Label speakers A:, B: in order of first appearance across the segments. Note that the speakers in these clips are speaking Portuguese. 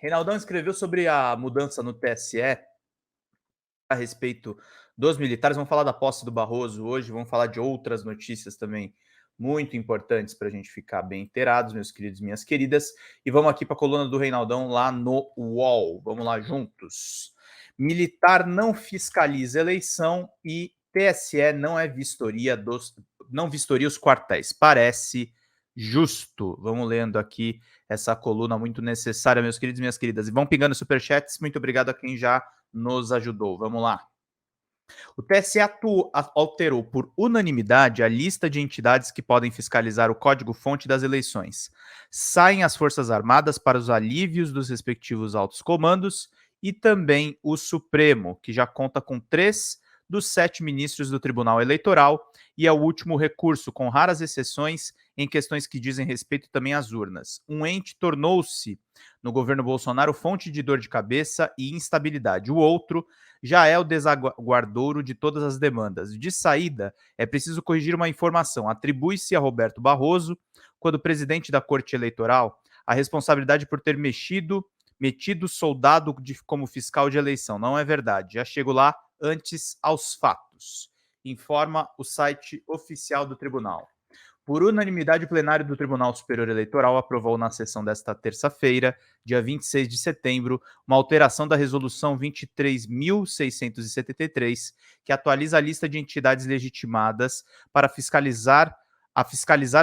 A: Reinaldão escreveu sobre a mudança no TSE a respeito dos militares. Vamos falar da posse do Barroso hoje, vamos falar de outras notícias também muito importantes para a gente ficar bem inteirados, meus queridos e minhas queridas. E vamos aqui para a coluna do Reinaldão lá no UOL. Vamos lá juntos. Militar não fiscaliza eleição e TSE não vistoria os quartéis. Parece justo. Vamos lendo aqui essa coluna muito necessária, meus queridos e minhas queridas. E vão pingando superchats. Muito obrigado a quem já nos ajudou. Vamos lá. O TSE alterou por unanimidade a lista de entidades que podem fiscalizar o código-fonte das eleições. Saem as Forças Armadas para os alívios dos respectivos altos comandos e também o Supremo, que já conta com 3 dos 7 ministros do Tribunal Eleitoral e é o último recurso, com raras exceções, em questões que dizem respeito também às urnas. Um ente tornou-se, no governo Bolsonaro, fonte de dor de cabeça e instabilidade. O outro já é o desaguardouro de todas as demandas. De saída, é preciso corrigir uma informação. Atribui-se a Roberto Barroso, quando presidente da Corte Eleitoral, a responsabilidade por ter metido soldado como fiscal de eleição. Não é verdade. Já chego lá antes aos fatos. Informa o site oficial do tribunal. Por unanimidade, o plenário do Tribunal Superior Eleitoral aprovou na sessão desta terça-feira, dia 26 de setembro, uma alteração da Resolução 23.673, que atualiza a lista de entidades legitimadas para fiscalizar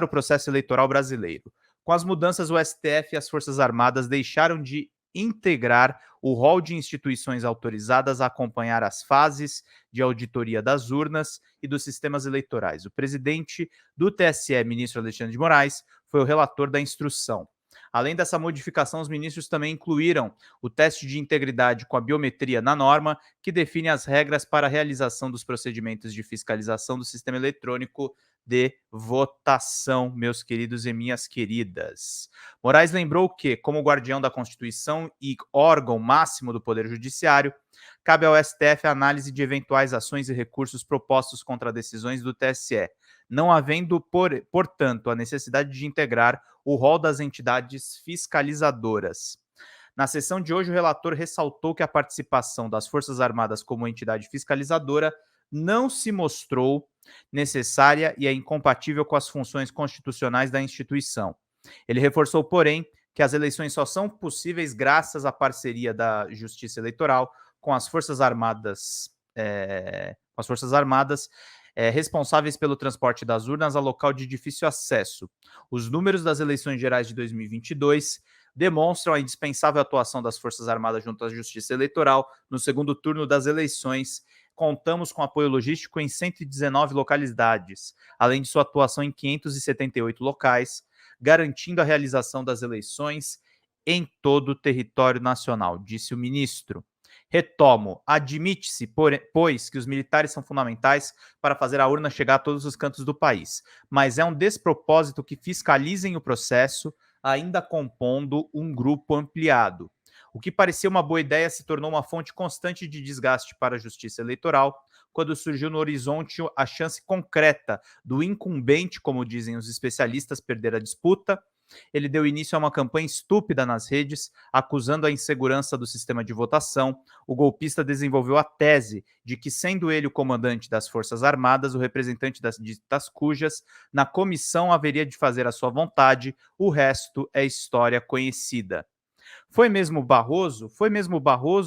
A: o processo eleitoral brasileiro. Com as mudanças, o STF e as Forças Armadas deixaram de integrar o rol de instituições autorizadas a acompanhar as fases de auditoria das urnas e dos sistemas eleitorais. O presidente do TSE, ministro Alexandre de Moraes, foi o relator da instrução. Além dessa modificação, os ministros também incluíram o teste de integridade com a biometria na norma, que define as regras para a realização dos procedimentos de fiscalização do sistema eletrônico de votação, meus queridos e minhas queridas. Moraes lembrou que, como guardião da Constituição e órgão máximo do Poder Judiciário, cabe ao STF a análise de eventuais ações e recursos propostos contra decisões do TSE, não havendo, portanto, a necessidade de integrar o rol das entidades fiscalizadoras. Na sessão de hoje, o relator ressaltou que a participação das Forças Armadas como entidade fiscalizadora não se mostrou necessária e é incompatível com as funções constitucionais da instituição. Ele reforçou, porém, que as eleições só são possíveis graças à parceria da Justiça Eleitoral com as Forças Armadas, responsáveis pelo transporte das urnas a local de difícil acesso. Os números das eleições gerais de 2022 demonstram a indispensável atuação das Forças Armadas junto à Justiça Eleitoral no segundo turno das eleições. Contamos com apoio logístico em 119 localidades, além de sua atuação em 578 locais, garantindo a realização das eleições em todo o território nacional, disse o ministro. Retomo, admite-se, pois, que os militares são fundamentais para fazer a urna chegar a todos os cantos do país, mas é um despropósito que fiscalizem o processo, ainda compondo um grupo ampliado. O que parecia uma boa ideia se tornou uma fonte constante de desgaste para a Justiça Eleitoral, quando surgiu no horizonte a chance concreta do incumbente, como dizem os especialistas, perder a disputa. Ele deu início a uma campanha estúpida nas redes, acusando a insegurança do sistema de votação. O golpista desenvolveu a tese de que, sendo ele o comandante das Forças Armadas, o representante das ditas cujas, na comissão haveria de fazer a sua vontade, o resto é história conhecida. Foi mesmo Barroso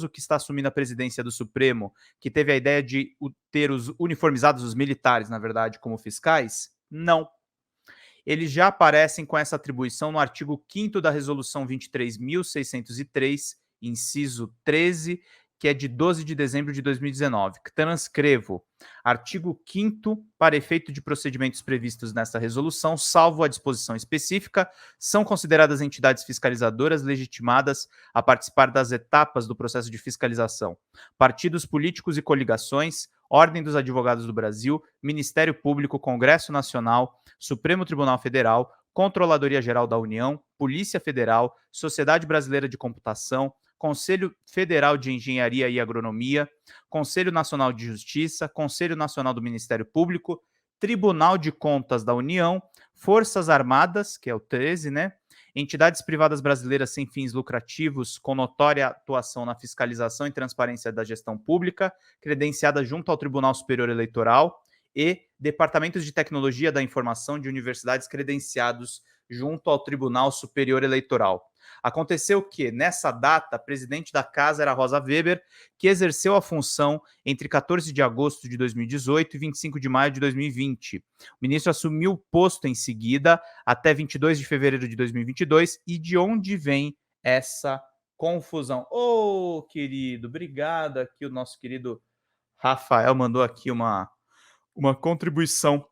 A: que está assumindo a presidência do Supremo, que teve a ideia de ter os uniformizados, os militares, na verdade, como fiscais? Não. Eles já aparecem com essa atribuição no artigo 5º da Resolução 23.603, inciso 13, que é de 12 de dezembro de 2019, que transcrevo. Artigo 5º, para efeito de procedimentos previstos nesta resolução, salvo a disposição específica, são consideradas entidades fiscalizadoras legitimadas a participar das etapas do processo de fiscalização: partidos políticos e coligações, Ordem dos Advogados do Brasil, Ministério Público, Congresso Nacional, Supremo Tribunal Federal, Controladoria Geral da União, Polícia Federal, Sociedade Brasileira de Computação, Conselho Federal de Engenharia e Agronomia, Conselho Nacional de Justiça, Conselho Nacional do Ministério Público, Tribunal de Contas da União, Forças Armadas, que é o 13, né? Entidades privadas brasileiras sem fins lucrativos, com notória atuação na fiscalização e transparência da gestão pública, credenciada junto ao Tribunal Superior Eleitoral, e departamentos de tecnologia da informação de universidades credenciados junto ao Tribunal Superior Eleitoral. Aconteceu que, nessa data, a presidente da casa era Rosa Weber, que exerceu a função entre 14 de agosto de 2018 e 25 de maio de 2020. O ministro assumiu o posto em seguida, até 22 de fevereiro de 2022, e de onde vem essa confusão? Ô, querido, obrigado aqui, o nosso querido Rafael mandou aqui uma contribuição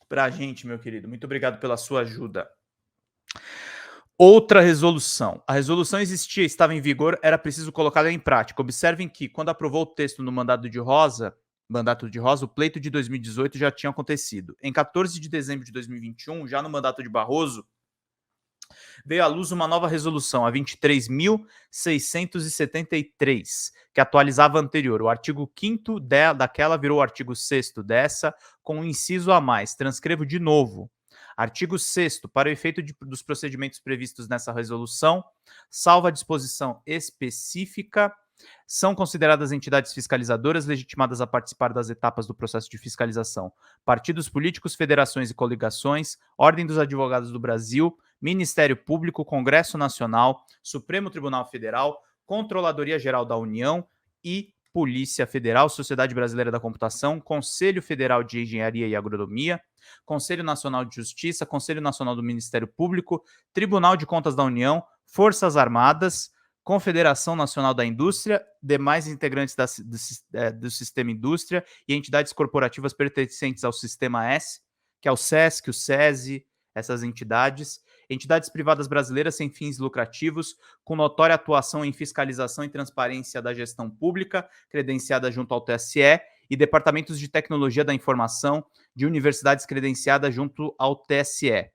A: para a gente, meu querido. Muito obrigado pela sua ajuda. Outra resolução. A resolução existia, estava em vigor, era preciso colocá-la em prática. Observem que, quando aprovou o texto no mandato de Rosa, o pleito de 2018 já tinha acontecido. Em 14 de dezembro de 2021, já no mandato de Barroso, veio à luz uma nova resolução, a 23.673, que atualizava a anterior. O artigo 5º daquela virou o artigo 6º dessa, com um inciso a mais. Transcrevo de novo. Artigo 6º. Para o efeito dos procedimentos previstos nessa resolução, salvo a disposição específica, são consideradas entidades fiscalizadoras legitimadas a participar das etapas do processo de fiscalização partidos políticos, federações e coligações, Ordem dos Advogados do Brasil, Ministério Público, Congresso Nacional, Supremo Tribunal Federal, Controladoria Geral da União e Polícia Federal, Sociedade Brasileira da Computação, Conselho Federal de Engenharia e Agronomia, Conselho Nacional de Justiça, Conselho Nacional do Ministério Público, Tribunal de Contas da União, Forças Armadas, Confederação Nacional da Indústria, demais integrantes do Sistema Indústria e entidades corporativas pertencentes ao Sistema S, que é o SESC, o SESI, essas entidades privadas brasileiras sem fins lucrativos, com notória atuação em fiscalização e transparência da gestão pública, credenciada junto ao TSE, e departamentos de tecnologia da informação de universidades credenciadas junto ao TSE.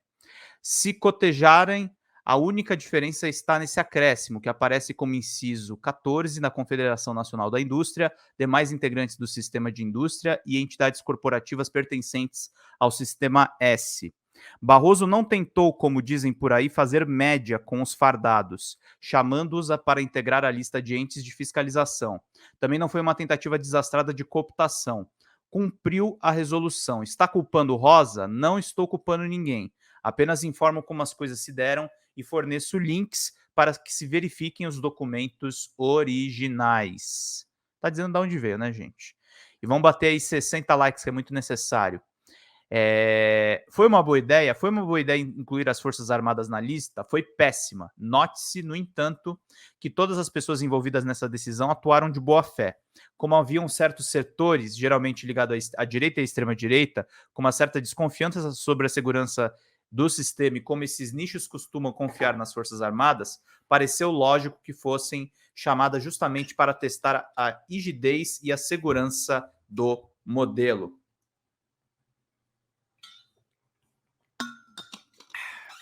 A: Se cotejarem, a única diferença está nesse acréscimo, que aparece como inciso 14 na Confederação Nacional da Indústria, demais integrantes do Sistema de Indústria e entidades corporativas pertencentes ao Sistema S. Barroso não tentou, como dizem por aí, fazer média com os fardados, chamando-os para integrar a lista de entes de fiscalização. Também não foi uma tentativa desastrada de cooptação. Cumpriu a resolução. Está culpando Rosa? Não estou culpando ninguém. Apenas informo como as coisas se deram e forneço links para que se verifiquem os documentos originais. Tá dizendo de onde veio, né, gente? E vamos bater aí 60 likes, que é muito necessário. Foi uma boa ideia? Foi uma boa ideia incluir as Forças Armadas na lista? Foi péssima. Note-se, no entanto, que todas as pessoas envolvidas nessa decisão atuaram de boa fé. Como haviam certos setores, geralmente ligados à direita e à extrema-direita, com uma certa desconfiança sobre a segurança do sistema e como esses nichos costumam confiar nas Forças Armadas, pareceu lógico que fossem chamadas justamente para testar a rigidez e a segurança do modelo.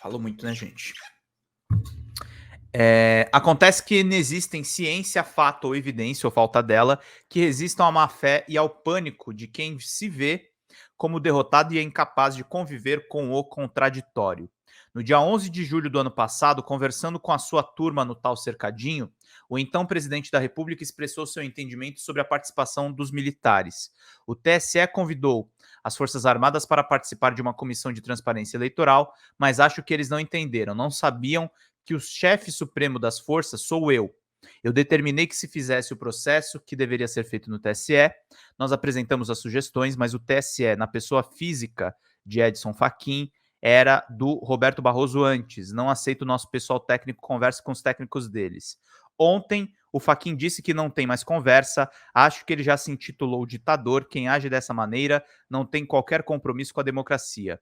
A: Falou muito, né, gente? Acontece que não existem ciência, fato ou evidência, ou falta dela, que resistam à má-fé e ao pânico de quem se vê como derrotado e é incapaz de conviver com o contraditório. No dia 11 de julho do ano passado, conversando com a sua turma no tal cercadinho, o então presidente da República expressou seu entendimento sobre a participação dos militares. O TSE convidou as Forças Armadas para participar de uma comissão de transparência eleitoral, mas acho que eles não entenderam, não sabiam que o chefe supremo das forças sou eu. Eu determinei que se fizesse o processo que deveria ser feito no TSE, nós apresentamos as sugestões, mas o TSE, na pessoa física de Edson Fachin, era do Roberto Barroso antes. Não aceito o nosso pessoal técnico, converse com os técnicos deles. Ontem, o Fachin disse que não tem mais conversa, acho que ele já se intitulou ditador, quem age dessa maneira não tem qualquer compromisso com a democracia.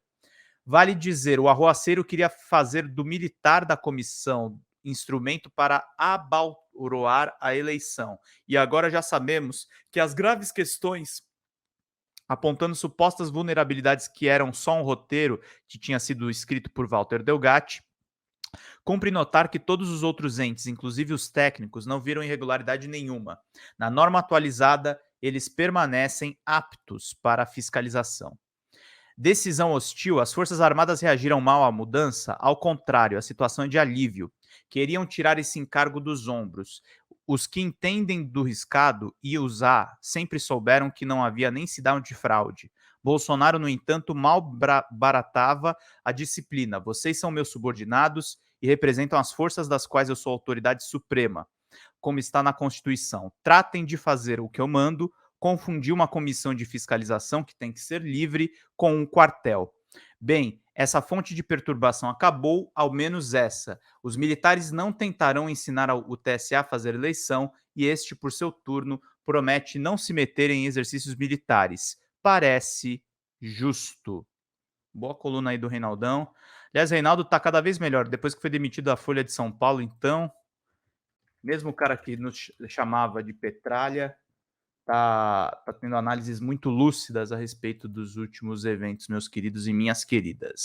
A: Vale dizer, o Arruaceiro queria fazer do militar da comissão instrumento para abalroar a eleição. E agora já sabemos que as graves questões apontando supostas vulnerabilidades que eram só um roteiro que tinha sido escrito por Walter Delgatti, cumpre notar que todos os outros entes, inclusive os técnicos, não viram irregularidade nenhuma. Na norma atualizada, eles permanecem aptos para a fiscalização. Decisão hostil, as Forças Armadas reagiram mal à mudança? Ao contrário, a situação é de alívio. Queriam tirar esse encargo dos ombros. Os que entendem do riscado e usar sempre souberam que não havia nem sinal de fraude. Bolsonaro, no entanto, mal baratava a disciplina. Vocês são meus subordinados e representam as forças das quais eu sou autoridade suprema, como está na Constituição. Tratem de fazer o que eu mando, confundir uma comissão de fiscalização, que tem que ser livre, com um quartel. Bem, essa fonte de perturbação acabou, ao menos essa. Os militares não tentarão ensinar o TSE a fazer eleição e este, por seu turno, promete não se meter em exercícios militares. Parece justo. Boa coluna aí do Reinaldão. Aliás, Reinaldo está cada vez melhor. Depois que foi demitido da Folha de São Paulo, então, mesmo o cara que nos chamava de Petralha, tá tendo análises muito lúcidas a respeito dos últimos eventos, meus queridos e minhas queridas.